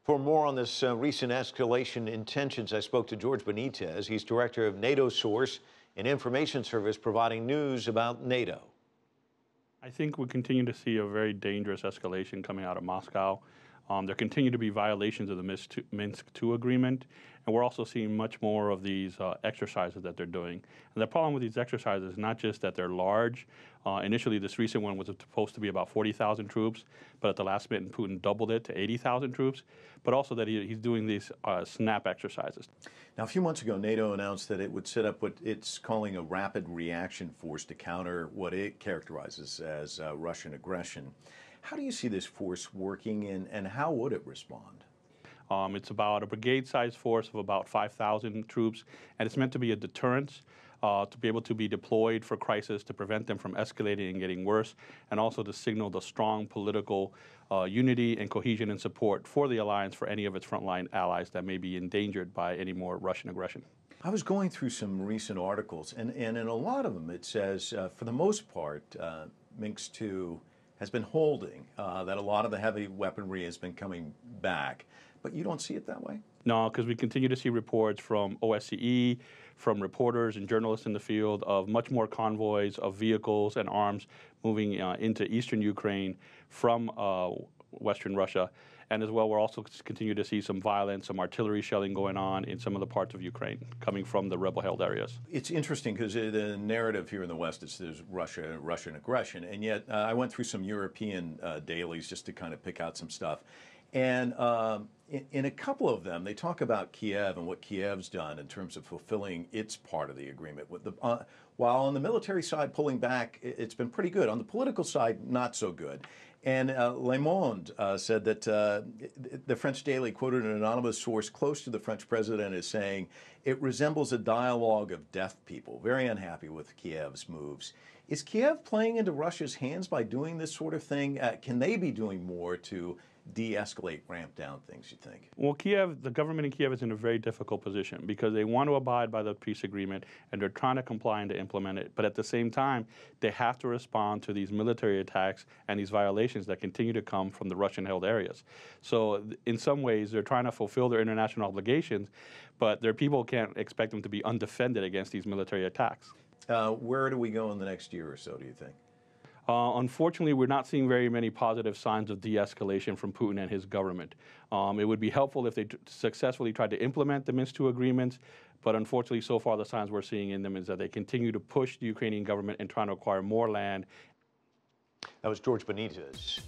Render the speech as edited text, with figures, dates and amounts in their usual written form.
For more on this recent escalation in tensions, I spoke to Jorge Benitez. He's director of NATOSource, an information service providing news about NATO. I think we continue to see a very dangerous escalation coming out of Moscow. There continue to be violations of the Minsk II agreement, and we're also seeing much more of these exercises that they're doing. And the problem with these exercises is not just that they're large. Initially, this recent one was supposed to be about 40,000 troops, but at the last minute, Putin doubled it to 80,000 troops, but also that he's doing these snap exercises. Now, a few months ago, NATO announced that it would set up what it's calling a rapid reaction force to counter what it characterizes as Russian aggression. How do you see this force working, and how would it respond? It's about a brigade-sized force of about 5,000 troops, and it's meant to be a deterrence, to be able to be deployed for crisis, to prevent them from escalating and getting worse, and also to signal the strong political unity and cohesion and support for the alliance for any of its frontline allies that may be endangered by any more Russian aggression. I was going through some recent articles, and in a lot of them it says, for the most part, Minsk II has been holding, that a lot of the heavy weaponry has been coming back. But you don't see it that way? No, because we continue to see reports from OSCE, from reporters and journalists in the field of much more convoys of vehicles and arms moving into eastern Ukraine from western Russia. And as well, we're also continue to see some violence, some artillery shelling going on in some of the parts of Ukraine coming from the rebel-held areas. It's interesting because the narrative here in the West is there's Russian aggression, and yet I went through some European dailies just to kind of pick out some stuff. And in a couple of them, they talk about Kiev and what Kiev's done in terms of fulfilling its part of the agreement. With while on the military side, pulling back, it's been pretty good. On the political side, not so good. And Le Monde said that the French daily quoted an anonymous source close to the French president as saying, it resembles a dialogue of deaf people, very unhappy with Kiev's moves. Is Kiev playing into Russia's hands by doing this sort of thing? Can they be doing more to de-escalate, ramp down things, you think? Well, Kiev, the government in Kiev is in a very difficult position because they want to abide by the peace agreement and they're trying to comply and to implement it. But at the same time, they have to respond to these military attacks and these violations that continue to come from the Russian-held areas. So in some ways, they're trying to fulfill their international obligations, but their people can't expect them to be undefended against these military attacks. Where do we go in the next year or so, do you think? Unfortunately, we're not seeing very many positive signs of de-escalation from Putin and his government. It would be helpful if they successfully tried to implement the Minsk II agreements, but unfortunately, so far the signs we're seeing in them is that they continue to push the Ukrainian government and trying to acquire more land. That was Jorge Benitez.